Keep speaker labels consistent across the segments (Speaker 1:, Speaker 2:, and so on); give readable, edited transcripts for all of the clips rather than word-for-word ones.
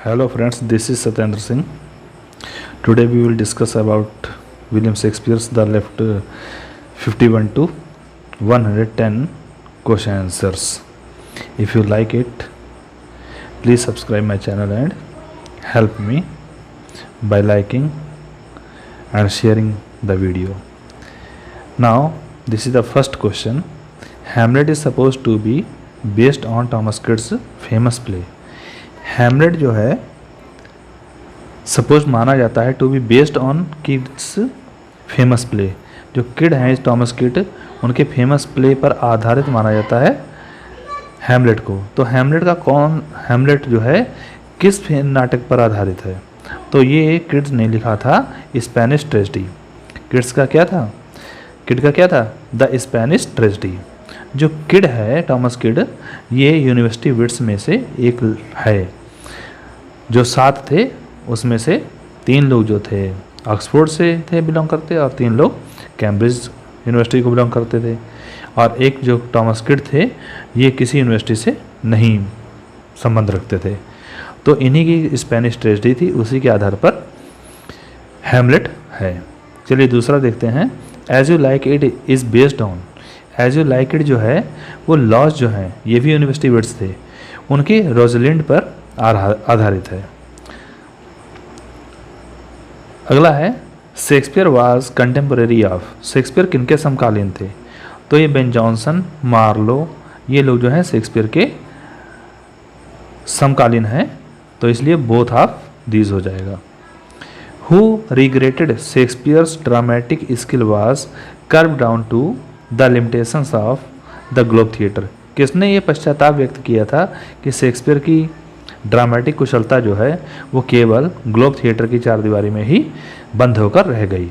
Speaker 1: Hello friends, this is Satyendra Singh. Today we will discuss about William Shakespeare's The Left 51 to 110 question answers. If you like it, please subscribe my channel and help me by liking and sharing the video. Now, this is the first question. Hamlet is supposed to be based on Thomas Kidd's famous play. Hamlet जो है suppose माना जाता है to be based on Kidd's famous play. जो Kidd हैं Thomas Kidd, उनके famous play पर आधारित माना जाता है हैमलेट को। तो हैमलेट जो है किस नाटक पर आधारित है? तो ये किड्स ने लिखा था स्पेनिश ट्रेजेडी। किड का क्या था? The Spanish tragedy. जो किड है थॉमस किड, ये यूनिवर्सिटी विट्स में से एक है। जो 7 थे उसमें से 3 लोग जो थे ऑक्सफोर्ड से थे बिलोंग करते, और 3 लोग कैम्ब्रिज यूनिवर्सिटी को बिलोंग करते थे, और एक जो थॉमस किड थे ये किसी यूनिवर्सिटी से नहीं संबंध रखते थे। तो इन्हीं की स्पेनिश ट्रेजेडी थी, उसी के आधार पर हैमलेट है। चलिए दूसरा देखते हैं। As you like it is based on. As you like it जो है वो लॉज जो हैं ये भी यूनिवर्सिटी विट्स थे, उनके रोजलिंड पर आधारित है। अगला है Shakespeare was contemporary of. Shakespeare किनके समकालीन थे? तो ये बेन जॉनसन, मार्लो, ये लोग जो हैं शेक्सपियर के समकालीन हैं, तो इसलिए बोथ ऑफ दीज हो जाएगा। Who regretted Shakespeare's dramatic skill was curve down to the limitations of the Globe theatre. किसने ये पश्चाताप व्यक्त किया था कि शेक्सपियर की ड्रामेटिक कुशलता जो है वो केवल ग्लोब थिएटर की 4 दीवारी में ही बंद होकर रह गई?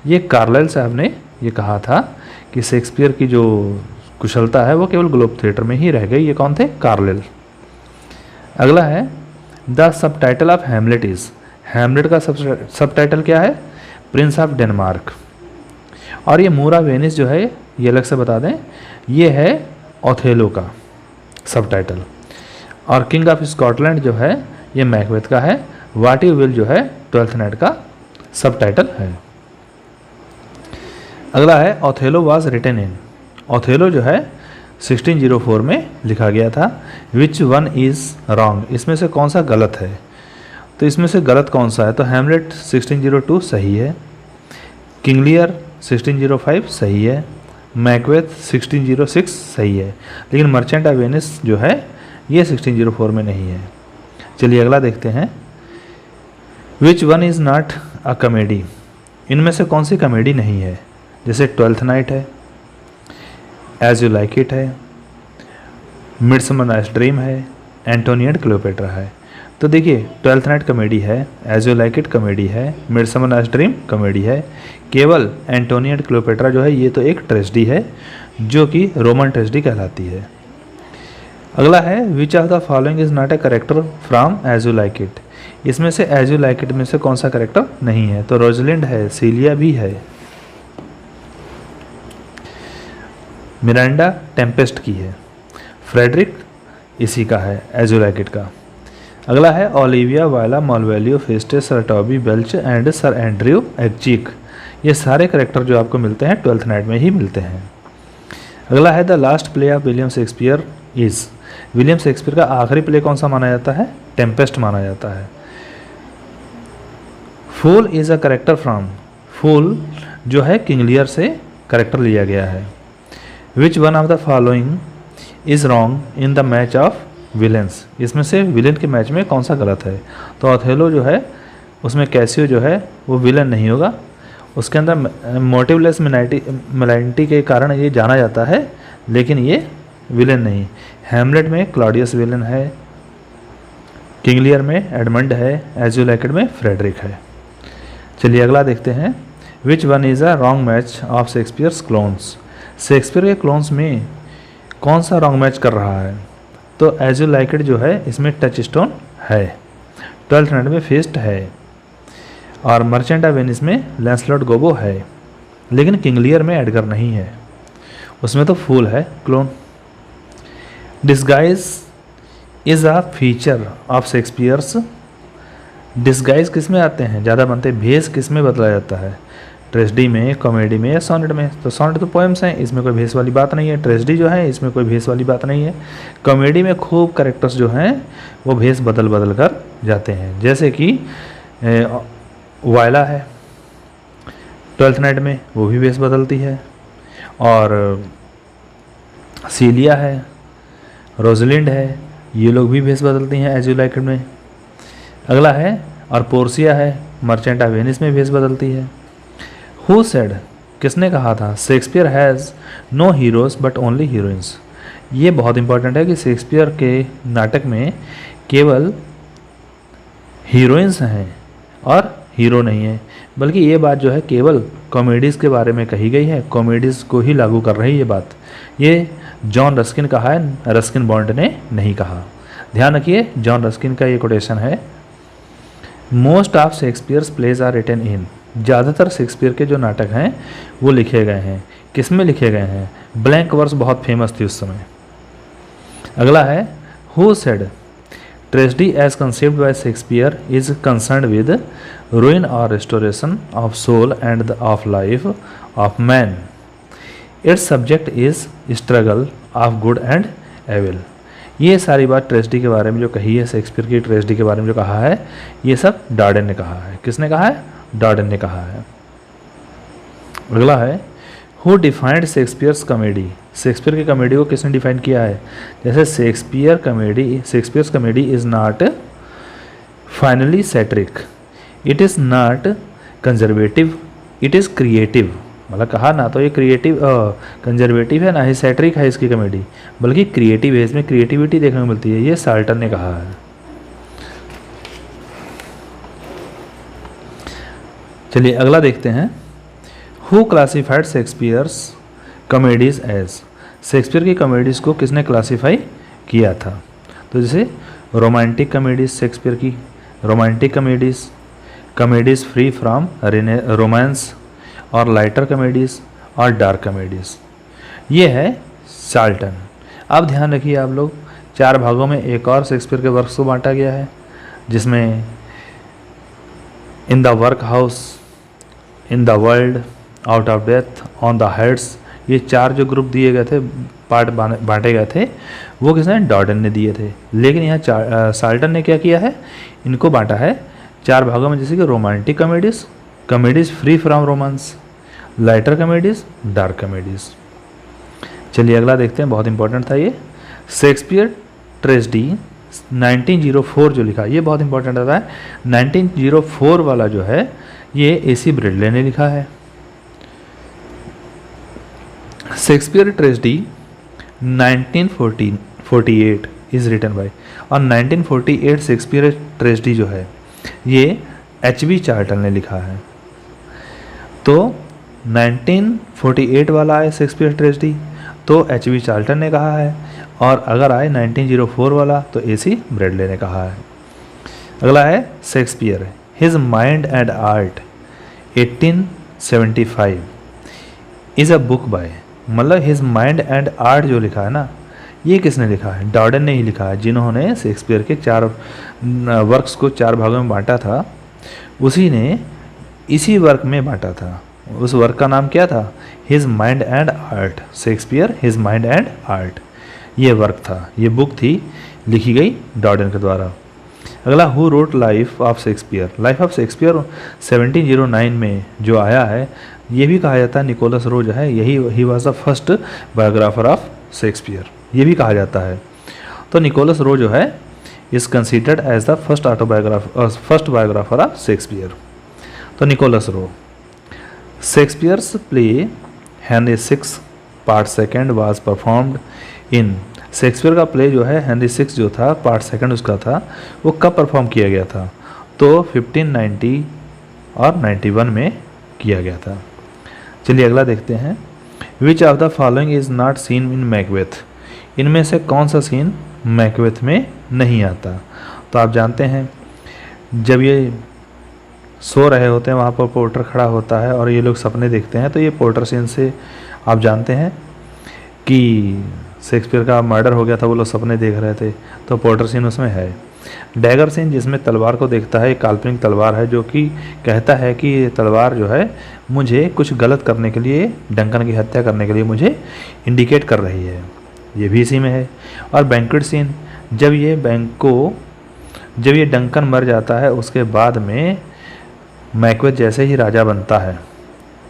Speaker 1: ये कार्लाइल साहब ने ये कहा था कि शेक्सपियर की जो कुशलता है वो केवल ग्लोब थिएटर में ही रह गई। ये कौन थे? कार्लाइल। अगला है the subtitle of Hamlet is. Hamlet का सबटाइटल क्या है? Prince of Denmark. और ये मूरा वेनिस जो है ये अलग से बता दें, ये है ओथेलो का सबटाइटल। और किंग ऑफ स्कॉटलैंड जो है ये मैकबेथ का है। व्हाट यू विल जो है ट्वेल्थ नाइट का सबटाइटल है। अगला है Othello was written in. Othello जो है 1604 में लिखा गया था। Which one is wrong. इसमें से कौन सा गलत है? तो इसमें से गलत कौन सा है? तो हैमलेट 1602 सही है, किंग लियर 1605 सही है, मैकबेथ 1606 सही है, लेकिन मर्चेंट ऑफ वेनिस जो है ये 1604 में नहीं है। चलिए अगला देखते हैं। Which one is not a comedy. इनमें से कौन सी कॉमेडी नहीं है? जैसे ट्वेल्थ नाइट है, एज यू लाइक इट है, मिडसमर नाइट्स ड्रीम है, एंटोनियो एंड क्लियोपेट्रा है। तो देखिए ट्वेल्थ नाइट कॉमेडी है, as you like it comedy है, मिडसमर नाइट्स ड्रीम कॉमेडी है। केवल एंटोनियो एंड क्लियोपेट्रा जो है ये तो एक ट्रेजेडी है जो कि रोमन ट्रेजेडी कहलाती है। अगला है which of the following is not a character from as you like it. इसमें से एज यू लाइक इट में से कौन सा करेक्टर नहीं है? तो रोजलिंड है, सीलिया भी है, मिरांडा टेम्पेस्ट की है, फ्रेडरिक इसी का है एज यू लाइक इट का। अगला है Olivia Viola Malvolio Feste sir Toby Belch and sir Andrew Aguecheek. ये सारे करेक्टर जो आपको मिलते हैं ट्वेल्थ नाइट में ही मिलते हैं। अगला है the last play of William Shakespeare is. William Shakespeare का आखिरी प्ले कौन सा माना जाता है? टेम्पेस्ट माना जाता है। Fool is a character from. Fool जो है किंग लियर से करेक्टर लिया गया है। Which one of the following is wrong in the match of villains. इसमें से विलेन के मैच में कौन सा गलत है? तो ओथेलो जो है उसमें कैसियो जो है वो विलेन नहीं होगा, उसके अंदर मोटिवलेस मेलाइनिटी के कारण ये जाना जाता है, लेकिन ये विलेन नहीं। हैमलेट में क्लॉडियस विलेन है, किंग लियर में एडमंड है, एज यू लाइक इट में फ्रेडरिक है। चलिए अगला देखते हैं। Which one is a wrong match of Shakespeare's clones. Shakespeare के क्लोन्स में कौन सा रॉन्ग मैच कर रहा है? तो एज यू लाइक इट जो है इसमें टच स्टोन है, ट्वेल्थ नाइट में फेस्ट है, और मर्चेंट ऑफ वेनिस में लैंसलॉट गोबो है, लेकिन किंग लियर में एडगर नहीं है, उसमें तो फूल है clone. Disguise is a feature of Shakespeare's disguise किस में आते हैं, ज़्यादा बनते हैं, भेस किस में बदला जाता है, ट्रेजेडी में, कॉमेडी में या सॉनेट में। तो सॉनेट तो पोएम्स हैं, इसमें कोई भेस वाली बात नहीं है। ट्रेजेडी जो है इसमें कोई भेस वाली बात नहीं है। कॉमेडी में खूब कैरेक्टर्स जो हैं वो भेस बदल बदल कर जाते हैं, जैसे कि वायला है ट्वेल्थ नाइट में, वो भी भेस बदलती है, और सीलिया है, रोजलिंड है, ये लोग भी भेस बदलती हैं एज यू लाइक इट में। अगला है और पोर्सिया है, मर्चेंट ऑफ वेनिस में भेस बदलती है। हु सेड, किसने कहा था, Shakespeare has no heroes but only heroines. ये बहुत इंपॉर्टेंट है कि शेक्सपियर के नाटक में केवल हीरोइंस हैं और हीरो नहीं है, बल्कि ये बात जो है केवल कॉमेडीज़ के बारे में कही गई है, कॉमेडीज़ को ही लागू कर रही है ये बात। ये जॉन रस्किन कहा है, रस्किन बॉन्ड ने नहीं कहा। ध्यान रखिए, जॉन रस्किन का ये कोटेशन है, most of Shakespeare's plays are written in. ज़्यादातर शेक्सपियर के जो नाटक हैं वो लिखे गए हैं, किस में लिखे गए हैं, ब्लैंक वर्स बहुत फेमस थी उस समय। अगला है, who said tragedy as concept by Shakespeare is concern with ruin or restoration of soul and of life of man. Its subject is struggle of good and evil. ये सारी बात tragedy के बारे में जो कही है, शेक्सपियर की ट्रेजेडी के बारे में जो कहा है, ये सब डार्डन ने कहा है। किसने कहा है, डार्डन ने कहा है। अगला है, who defined Shakespeare's comedy. Shakespeare की कॉमेडी को किसने डिफाइन किया है, जैसे Shakespeare's comedy is not finally satiric, it is not conservative, it is creative. मतलब कहा ना तो ये क्रिएटिव कंजर्वेटिव है, ना ही सैटरिक है इसकी कॉमेडी, बल्कि क्रिएटिव है, इसमें क्रिएटिविटी देखने को मिलती है। ये साल्टन ने कहा है। चलिए अगला देखते हैं, who classified Shakespeare's comedies as. Shakespeare की कॉमेडीज़ को किसने क्लासीफाई किया था, तो जैसे रोमांटिक कॉमेडीज, शेक्सपियर की romantic comedies, comedies free from romance, और लाइटर कॉमेडीज़ और डार्क कॉमेडीज़। ये है साल्टन। अब ध्यान रखिए आप लोग, 4 भागों में एक और शेक्सपियर के वर्क्स को बांटा गया है, जिसमें in the work house, in the world, out of death, on the heads, ये 4 जो ग्रुप दिए गए थे, पार्ट बांटे गए थे, वो किसने, डार्डन ने दिए थे। लेकिन यहाँ साल्टन ने क्या किया है, इनको बांटा है 4 भागों में, जैसे कि romantic comedies, comedies free from romance, lighter comedies, dark comedies. चलिए अगला देखते हैं, बहुत इंपॉर्टेंट था ये, शेक्सपियर ट्रेजेडी 1904 जो लिखा, ये बहुत इंपॉर्टेंट आता है। 1904 वाला जो है ये AC ब्रेडले ने लिखा है। Shakespeare tragedy 1948 is written by, और 1948 शेक्सपियर ट्रेजेडी जो है ये HB चार्टन ने लिखा है। तो 1948 वाला आए शेक्सपियर ट्रेजेडी तो HB चार्टन ने कहा है, और अगर आए 1904 वाला तो AC ब्रेडले ने कहा है। अगला है Shakespeare, his mind and art 1875 is a book by. मतलब हिज माइंड एंड आर्ट जो लिखा है ना, ये किसने लिखा है, डार्डन ने ही लिखा है। जिन्होंने शेक्सपियर के 4 वर्क्स को 4 भागों में बांटा था, उसी ने इसी वर्क में बांटा था। उस वर्क का नाम क्या था, his mind and art. Shakespeare his mind and art, ये वर्क था, ये बुक थी, लिखी गई डार्डन के द्वारा। अगला, who wrote life of Shakespeare. Life of Shakespeare 1709 में जो आया है, ये भी कहा जाता है निकोलस रो जो है, he was the first biographer of Shakespeare, ये भी कहा जाता है। तो निकोलस रो जो है is considered as the first biographer of Shakespeare. तो Nicholas Rowe, Shakespeare's play Henry 6 part 2 was performed in. Shakespeare का प्ले जो है हेनरी 6 जो था, पार्ट 2 उसका था, वो कब परफॉर्म किया गया था, तो 1590 और 91 में किया गया था। चलिए अगला देखते हैं, विच of the following is not seen in Macbeth. इनमें से कौन सा सीन मैकबेथ में नहीं आता। तो आप जानते हैं जब ये सो रहे होते हैं, वहाँ पर पोर्टर खड़ा होता है और ये लोग सपने देखते हैं, तो ये पोर्टर सीन से आप जानते हैं कि शेक्सपियर का मर्डर हो गया था, वो लोग सपने देख रहे थे, तो पोर्टर सीन उसमें है। डैगर सीन जिसमें तलवार को देखता है, एक काल्पनिक तलवार है जो कि कहता है कि ये तलवार जो है मुझे कुछ गलत करने के लिए, डंकन की हत्या करने के लिए मुझे इंडिकेट कर रही है, ये भी इसी में है। और बैंक्वेट सीन, जब ये डंकन मर जाता है उसके बाद में मैकबेथ जैसे ही राजा बनता है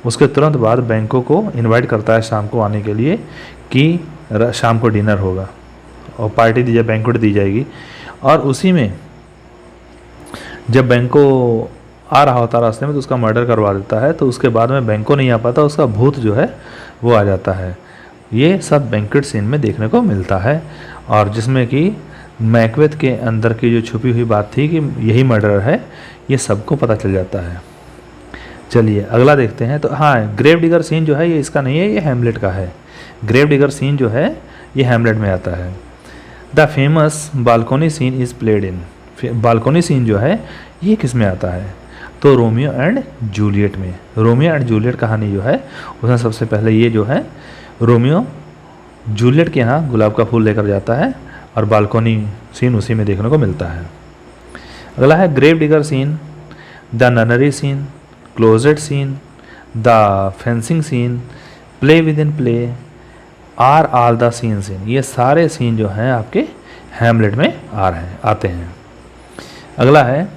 Speaker 1: उसके तुरंत बाद बैंको को इनवाइट करता है शाम को आने के लिए कि शाम को डिनर होगा और पार्टी दी जाए, बैंक्वेट दी जाएगी। और उसी में जब बैंको आ रहा होता रास्ते में तो उसका मर्डर करवा देता है, तो उसके बाद में बैंको नहीं आ पाता, उसका भूत जो है वो आ जाता है। ये सब बैंक्वेट सीन में देखने को मिलता है और जिसमें कि मैकबेथ के अंदर की जो छुपी हुई बात थी कि यही मर्डर है, ये सबको पता चल जाता है। चलिए अगला देखते हैं। तो हाँ, ग्रेव डिगर सीन जो है ये इसका नहीं है, ये हैमलेट का है। ग्रेव डिगर सीन जो है ये हैमलेट में आता है। The famous balcony scene is played in, balcony scene जो है ये किस में आता है? तो रोमियो एंड जूलियट में। रोमियो एंड जूलियट कहानी जो है उसमें सबसे पहले ये जो है रोमियो जूलियट के यहाँ गुलाब का फूल लेकर जाता है और बालकोनी सीन उसी में देखने को मिलता है। अगला है grave digger scene, the nunnery scene, closet scene, the fencing scene, play within play, are all the scene scene. ये सारे सीन जो हैं आपके हैमलेट में आते हैं। अगला है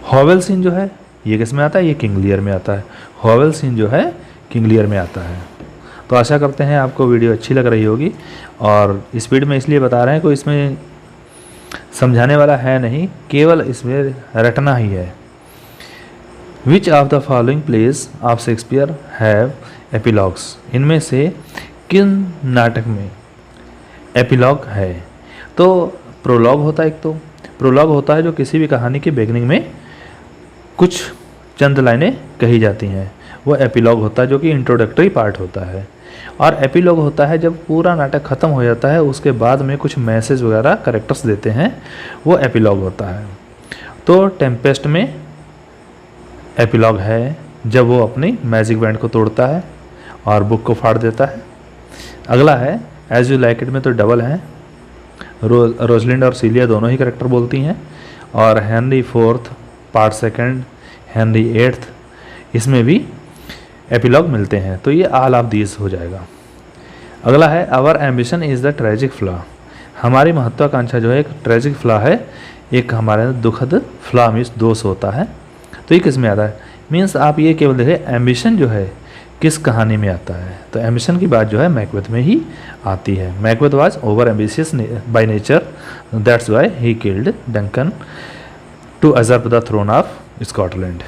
Speaker 1: हॉवेल सीन जो है ये किस में आता है? ये किंग लियर में आता है। हॉवेल सीन जो है किंग लियर में आता है। तो आशा करते हैं आपको वीडियो अच्छी लग रही होगी और स्पीड में इसलिए बता रहे हैं कोई इसमें समझाने वाला है नहीं, केवल इसमें रटना ही है। Which of the following plays of Shakespeare have epilogues, इनमें से किन नाटक में एपिलॉग है? तो प्रोलॉग होता है, एक तो प्रोलॉग होता है जो किसी भी कहानी के बिगिनिंग में कुछ चंद लाइनें कही जाती हैं, वो एपिलॉग होता है जो कि इंट्रोडक्टरी पार्ट होता है। और एपिलॉग होता है जब पूरा नाटक ख़त्म हो जाता है उसके बाद में कुछ मैसेज वगैरह कैरेक्टर्स देते हैं, वो एपिलॉग होता है। तो टेम्पेस्ट में एपिलॉग है जब वो अपनी मैजिक बैंड को तोड़ता है और बुक को फाड़ देता है। अगला है एज यू लाइक इट में तो डबल हैं, रोजलिंड और सीलिया दोनों ही कैरेक्टर बोलती हैं। और Henry fourth part second, Henry eighth, इसमें भी एपिलॉग मिलते हैं। तो ये ऑल ऑफ दीज हो जाएगा। अगला है our ambition is the tragic flaw, हमारी महत्वाकांक्षा जो है एक ट्रेजिक फ्लॉ है, एक हमारे दुखद फ्लॉ मीन्स दोष होता है। तो ये किस में आता है? मीन्स आप ये केवल देखें एम्बिशन जो है किस कहानी में आता है, तो एम्बिशन की बात जो है मैकबेथ में ही आती है। Macbeth was over ambitious by nature, that's why he killed Duncan to usurp the throne of Scotland.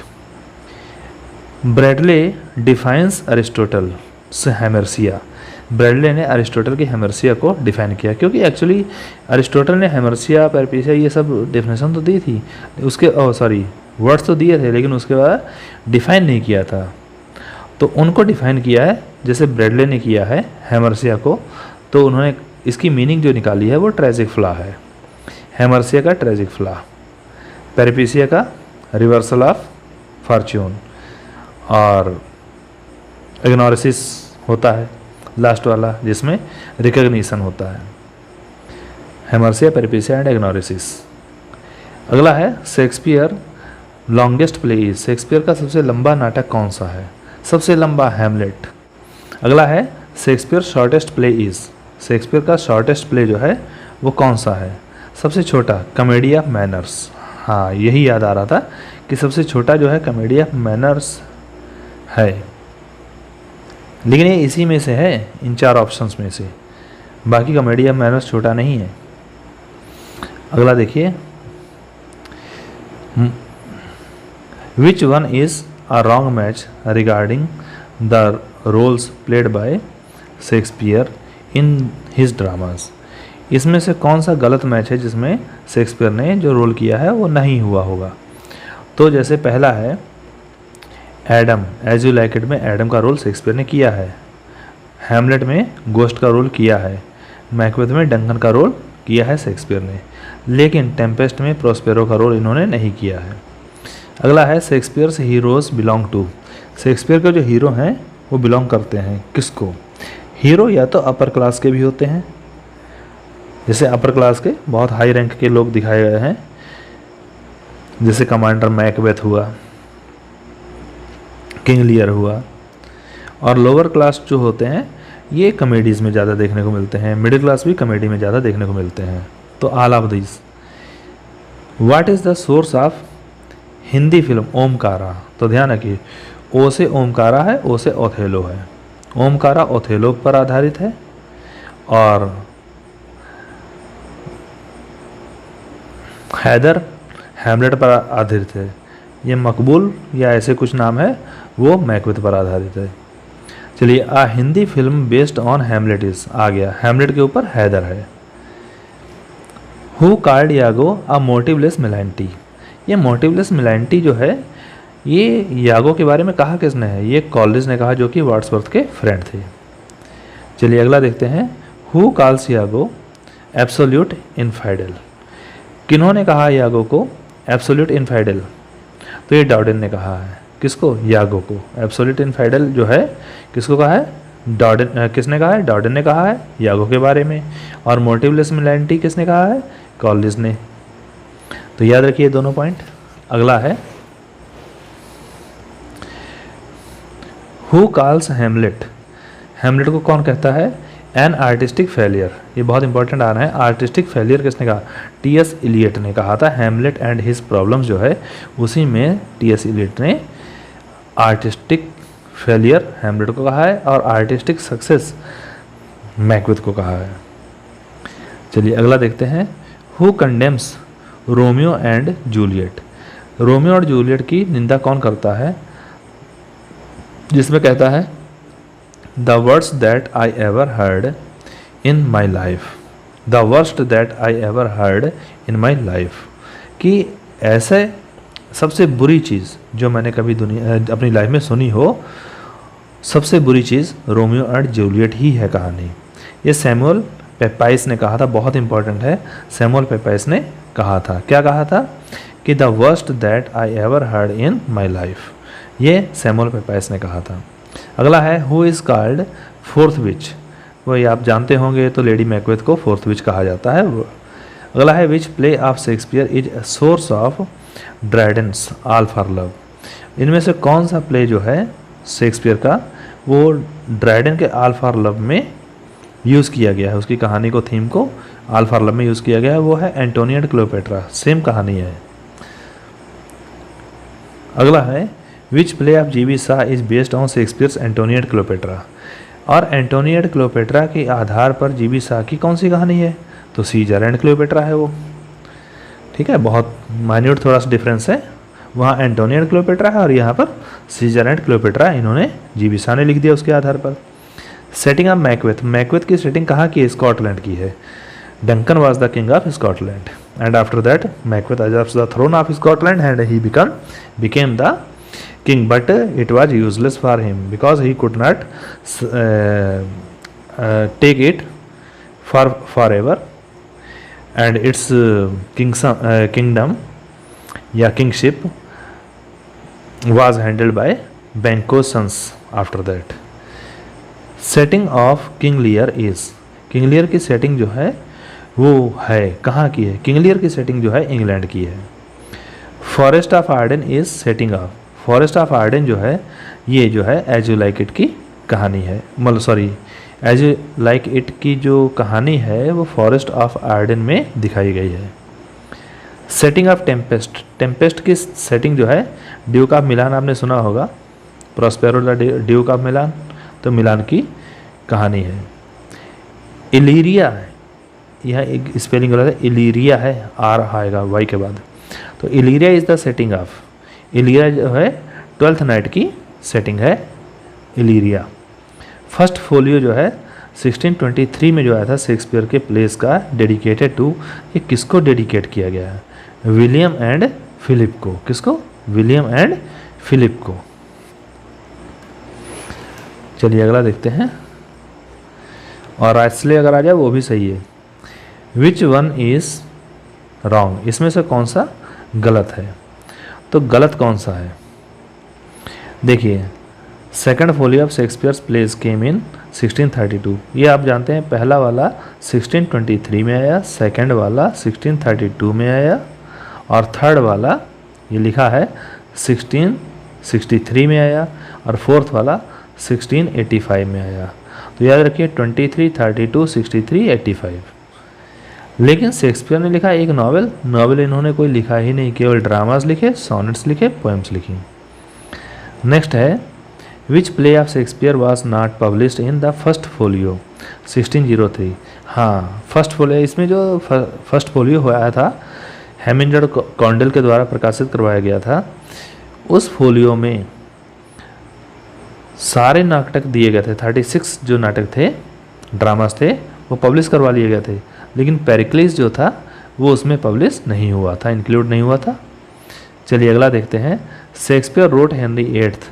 Speaker 1: Bradley defines Aristotle से हेमर्सिया, ब्रैडले ने अरिस्टोटल की हेमर्सिया को डिफाइन किया, क्योंकि एक्चुअली अरिस्टोटल ने हेमर्सिया पेरपिसिया ये सब डेफिनेशन तो दी थी, उसके वर्ड्स तो दिए थे, लेकिन उसके बाद डिफाइन नहीं किया था। तो उनको डिफाइन किया है जैसे ब्रैडले ने किया है हेमर्सिया को, तो उन्होंने इसकी मीनिंग जो निकाली है वो ट्रेजिक फ्लॉ है। हेमर्सिया का ट्रेजिक फ्लॉ, पेरपिसिया का रिवर्सल ऑफ फॉर्च्यून, और इग्नोरिसिस होता है लास्ट वाला जिसमें रिकग्निशन होता है। हेमर्सिया, पेरपिसिया एंड इग्नोरिसिस। अगला है Shakespeare longest play is, Shakespeare का सबसे लंबा नाटक कौन सा है? सबसे लंबा हैमलेट। अगला है Shakespeare shortest play is, Shakespeare का शॉर्टेस्ट प्ले जो है वो कौन सा है? सबसे छोटा कॉमेडी ऑफ मैनर्स। हाँ, यही याद आ रहा था कि सबसे छोटा जो है कॉमेडी ऑफ मैनर्स है, लेकिन ये इसी में से है, इन चार ऑप्शंस में से। बाकी कॉमेडी ऑफ मैनर्स छोटा नहीं है। अगला देखिए, which one is a wrong match regarding the roles played by Shakespeare in his dramas। इसमें से कौन सा गलत मैच है जिसमें शेक्सपियर ने जो रोल किया है वो नहीं हुआ होगा? तो जैसे पहला है Adam, as you like it में एडम का रोल शेक्सपियर ने किया है, हैमलेट में गोस्ट का रोल किया है, मैकबेथ में डंकन का रोल किया है शेक्सपियर ने, लेकिन टेम्पेस्ट में प्रोस्पेरो का रोल इन्होंने नहीं किया है। अगला है Shakespeare's heroes belong to, Shakespeare के जो हीरो हैं वो बिलोंग करते हैं किसको? हीरो या तो अपर क्लास के भी होते हैं, जैसे अपर क्लास के बहुत हाई रैंक के लोग दिखाए गए हैं, जैसे कमांडर मैकबेथ हुआ, किंग लियर हुआ। और लोअर क्लास जो होते हैं ये कॉमेडीज़ में ज़्यादा देखने को मिलते हैं, मिडिल क्लास भी कॉमेडी में ज़्यादा देखने को मिलते हैं। तो all of this. What is the source of Hindi film Omkara? तो ध्यान रखिए, ओ से ओमकारा है, ओ से ओथेलो है। ओमकारा ओथेलो पर आधारित है और हैदर हैमलेट पर आधारित है। ये मकबूल या ऐसे कुछ नाम है वो मैकबेथ पर आधारित है। चलिए, a Hindi film based on Hamlet is आ गया, हैमलेट के ऊपर हैदर है। Who called Iago a motiveless malignity? ये मोटिवलेस मिलांटी जो है ये यागो के बारे में कहा किसने है? ये कॉलेज ने कहा, जो कि वर्ड्सवर्थ के फ्रेंड थे। चलिए अगला देखते हैं। Who calls Iago absolute infidel? किन्होंने कहा यागो को एब्सोल्यूट इनफाइडल? तो ये डॉर्डन ने कहा है। किसको? यागो को। एब्सोल्यूट इनफाइडल जो है किसको कहा है? डॉर्डन। किसने कहा है? डॉर्डन ने कहा है यागो के बारे में। और मोटिवलेस मिलांटी किसने कहा है? कॉलेज ने। तो याद रखिए दोनों पॉइंट। अगला है हु कॉल्स हैमलेट? हैमलेट को कौन कहता है? An artistic failure. ये बहुत इंपॉर्टेंट आ रहा है। आर्टिस्टिक फेलियर किसने कहा? टी.एस. इलियट ने कहा था। हैमलेट एंड हिज प्रॉब्लम्स जो है उसी में टी.एस. इलियट ने आर्टिस्टिक फेलियर हैमलेट को कहा है और आर्टिस्टिक सक्सेस मैकबेथ को कहा है। चलिए अगला देखते हैं। Who condemns Romeo and Juliet? Romeo और जूलियट की निंदा कौन करता है? जिसमें कहता है the worst that I ever heard in my life, the worst that I ever heard in my life, कि ऐसे सबसे बुरी चीज़ जो मैंने कभी अपनी लाइफ में सुनी हो, सबसे बुरी चीज़ रोमियो एंड जूलियट ही है कहानी। ये सैमुअल पेपाइस ने कहा था, बहुत इंपॉर्टेंट है। सैमुअल पेपाइस ने कहा था, क्या कहा था? कि the worst that I ever heard in my life, ये सैमुअल पेपाइस ने कहा था। अगला है who is called fourth witch? वही आप जानते होंगे, तो लेडी मैकबेथ को फोर्थ विच कहा जाता है। अगला है which play of Shakespeare is a source of Dryden's all for love? इनमें से कौन सा प्ले जो है शेक्सपियर का वो ड्रैडन के ऑल फॉर लव में यूज़ किया गया है, उसकी कहानी को, थीम को ऑल फॉर लव में यूज़ किया गया है? वो है एंटोनियो एंड क्लियोपेट्रा। सेम कहानी है। अगला है which play of GB. Shah is based on Shakespeare's Antonio and Cleopatra? और एंटोनियो एंड क्लियोपेट्रा के आधार पर जी.बी. शाह की कौन सी कहानी है? तो सीजर एंड क्लियोपेट्रा है वो। ठीक है, बहुत माइन्यूट थोड़ा सा डिफरेंस है। वहाँ एंटोनियो एंड क्लियोपेट्रा है और यहाँ पर सीजर एंड क्लियोपेट्रा इन्होंने जी.बी. शाह ने लिख दिया उसके आधार पर। Setting of Macbeth? मैकबेथ की सेटिंग कहाँ की है? स्कॉटलैंड की है। Duncan was the king of Scotland and after that Macbeth usurps the throne of Scotland and he became the king, but it was useless for him because he could not take it for forever, and its kingdom या kingship was handled by Banquo's sons after that. Setting of King Lear is? King Lear की setting जो है वो है कहाँ की है? King लियर की सेटिंग जो है इंग्लैंड की है। Forest of Ardern is setting of? Forest of Ardern जो है ये जो है एज यू लाइक इट की कहानी है, मतलब sorry as you like it की जो कहानी है वो फॉरेस्ट ऑफ आर्डन में दिखाई गई है। Setting of Tempest? टेम्पेस्ट की सेटिंग जो है ड्यूक ऑफ मिलान, आपने सुना होगा, Prospero the Duke of Milan, तो मिलान की कहानी है। इलीरिया, यह एक स्पेलिंग गलत है, इलीरिया है, आर आएगा वाई के बाद। तो इलीरिया इज द सेटिंग ऑफ, इलीरिया जो है 12th नाइट की सेटिंग है इलीरिया। फर्स्ट फोलियो जो है 1623 में जो आया था शेक्सपियर के प्लेस का, डेडिकेटेड टू, ये किसको डेडिकेट किया गया है? विलियम एंड फिलिप को। किसको? विलियम एंड फिलिप को। चलिए अगला देखते हैं। और राइटली अगर आ जाए वो भी सही है। Which one is wrong? इसमें से कौन सा गलत है? तो गलत कौन सा है? देखिए, second folio of Shakespeare's plays came in 1632। ये आप जानते हैं पहला वाला 1623 में आया, सेकंड वाला 1632 में आया और थर्ड वाला ये लिखा है 1663 में आया और फोर्थ वाला 1685 में आया। तो याद रखिए 23, 32, 63, 85। लेकिन शेक्सपियर ने लिखा एक नॉवेल इन्होंने कोई लिखा ही नहीं, केवल ड्रामास लिखे, सॉनेट्स लिखे, पोएम्स लिखी। नेक्स्ट है which play of Shakespeare was not published in the first folio 1603। हाँ, फर्स्ट फोलियो, इसमें जो फर्स्ट फोलियो हुआ था हेमिंजर कॉन्डेल के द्वारा प्रकाशित करवाया गया था, उस फोलियो में सारे नाटक दिए गए थे। 36 जो नाटक थे, ड्रामास थे, वो पब्लिश करवा लिए गए थे, लेकिन पेरिक्लिस जो था वो उसमें पब्लिश नहीं हुआ था, इंक्लूड नहीं हुआ था। चलिए अगला देखते हैं। Shakespeare wrote Henry eighth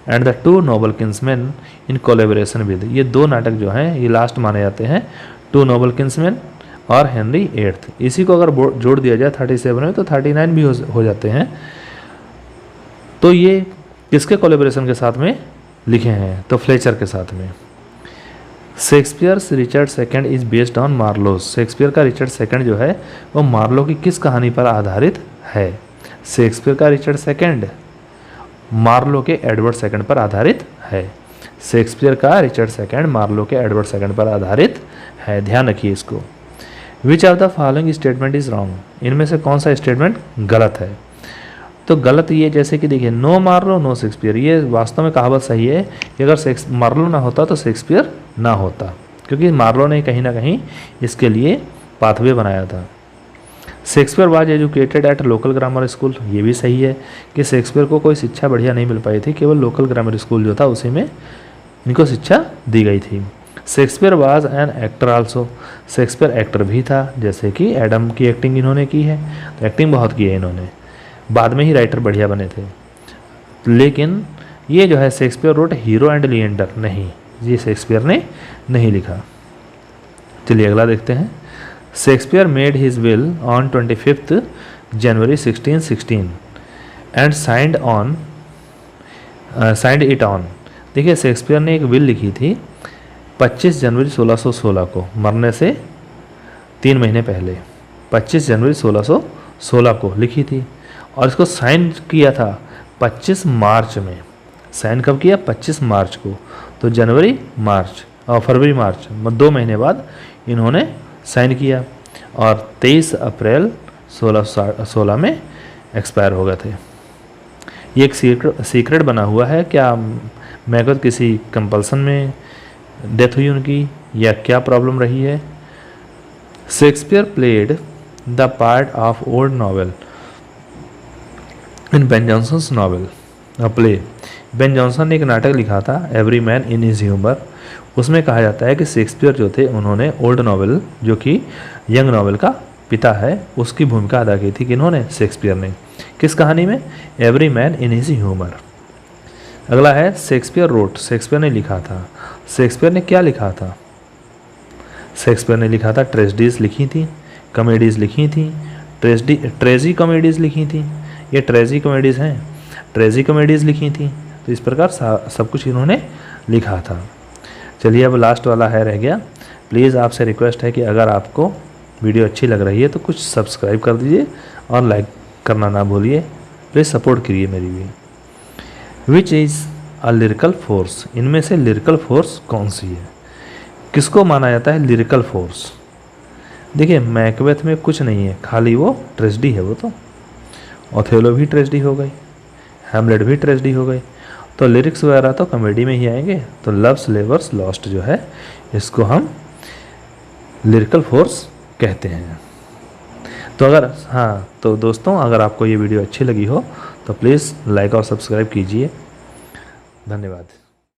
Speaker 1: and the two noble kingsmen in collaboration with. ये दो नाटक जो हैं ये लास्ट माने जाते हैं, टू नोबल किंग्समैन और हेनरी एट्थ। इसी को अगर जोड़ दिया जाए 37 में तो 39 भी हो जाते हैं। तो ये किसके कोलेबोरेशन के साथ में लिखे हैं? तो फ्लेचर के साथ में। Shakespeare's Richard second is based on Marlowe's. Shakespeare का रिचर्ड सेकंड जो है वो मार्लो की किस कहानी पर आधारित है? शेक्सपियर का रिचर्ड सेकंड मार्लो के एडवर्ड सेकंड पर आधारित है। शेक्सपियर का रिचर्ड सेकंड मार्लो के एडवर्ड सेकंड पर आधारित है, ध्यान रखिए इसको। विच of the following statement is wrong. इनमें से कौन सा स्टेटमेंट गलत है? तो गलत ये जैसे कि देखिए नो मार्लो नो शेक्सपियर, ये वास्तव में कहावत सही है कि अगर मार्लो ना होता तो शेक्सपियर ना होता, क्योंकि मार्लो ने कहीं ना कहीं इसके लिए पाथवे बनाया था। Shakespeare was educated at local grammar school, ये भी सही है कि शेक्सपियर को कोई शिक्षा बढ़िया नहीं मिल पाई थी, केवल लोकल ग्रामर स्कूल जो था उसी में इनको शिक्षा दी गई थी। Shakespeare was an actor also, Shakespeare actor भी था, जैसे कि एडम की एक्टिंग इन्होंने की है, तो एक्टिंग बहुत की है इन्होंने, बाद में ही राइटर बढ़िया बने थे। लेकिन ये जो है Shakespeare wrote Hero and Leander, नहीं, ये शेक्सपियर ने नहीं लिखा। चलिए अगला देखते हैं। Shakespeare made his will on 25 January 1616 and signed it on. देखिए शेक्सपियर ने एक विल लिखी थी 25 जनवरी 1616 को, मरने से 3 महीने पहले 25 जनवरी 1616 को लिखी थी और इसको साइन किया था 25 मार्च में। साइन कब किया? 25 मार्च को। तो जनवरी मार्च और फरवरी मार्च 2 महीने बाद इन्होंने साइन किया और 23 अप्रैल 1616 में एक्सपायर हो गए थे। ये एक सीक्रेट बना हुआ है, क्या मैं कहूँ किसी कंपल्सन में डेथ हुई उनकी या क्या प्रॉब्लम रही है? Shakespeare played the part of old novel in Ben Jonson's novel play. Ben Jonson ने एक नाटक लिखा था every man in his humour, उसमें कहा जाता है कि शेक्सपियर जो थे उन्होंने ओल्ड नॉवेल जो कि यंग नॉवेल का पिता है उसकी भूमिका अदा की थी। कि इन्होंने शेक्सपियर ने किस कहानी में? Every man in his humour. अगला है शेक्सपियर रोट, शेक्सपियर ने लिखा था। शेक्सपियर ने क्या लिखा था? शेक्सपियर ने लिखा था ट्रेजेडीज लिखी थी, कॉमेडीज़ लिखी थी, ट्रेजी कॉमेडीज़ लिखी थी। ये ट्रेजी कॉमेडीज़ हैं, ट्रेजी कॉमेडीज़ लिखी थी। तो इस प्रकार सब कुछ इन्होंने लिखा था। चलिए अब लास्ट वाला है रह गया। प्लीज़ आपसे रिक्वेस्ट है कि अगर आपको वीडियो अच्छी लग रही है तो कुछ सब्सक्राइब कर दीजिए और लाइक करना ना भूलिए। प्लीज़ सपोर्ट करिए मेरी भी। Which is a lyrical force. इनमें से लिरिकल फोर्स कौन सी है? किसको माना जाता है लिरिकल फोर्स? देखिए मैकबेथ में कुछ नहीं है, खाली वो ट्रेजेडी है। वो तो ओथेलो भी ट्रेजेडी हो गई, हैमलेट भी ट्रेजेडी हो गई, तो लिरिक्स वगैरह तो कॉमेडी में ही आएंगे। तो लव्स लेवर्स लॉस्ट जो है इसको हम लिरिकल फोर्स कहते हैं। तो अगर तो दोस्तों अगर आपको ये वीडियो अच्छी लगी हो तो प्लीज़ लाइक और सब्सक्राइब कीजिए। धन्यवाद।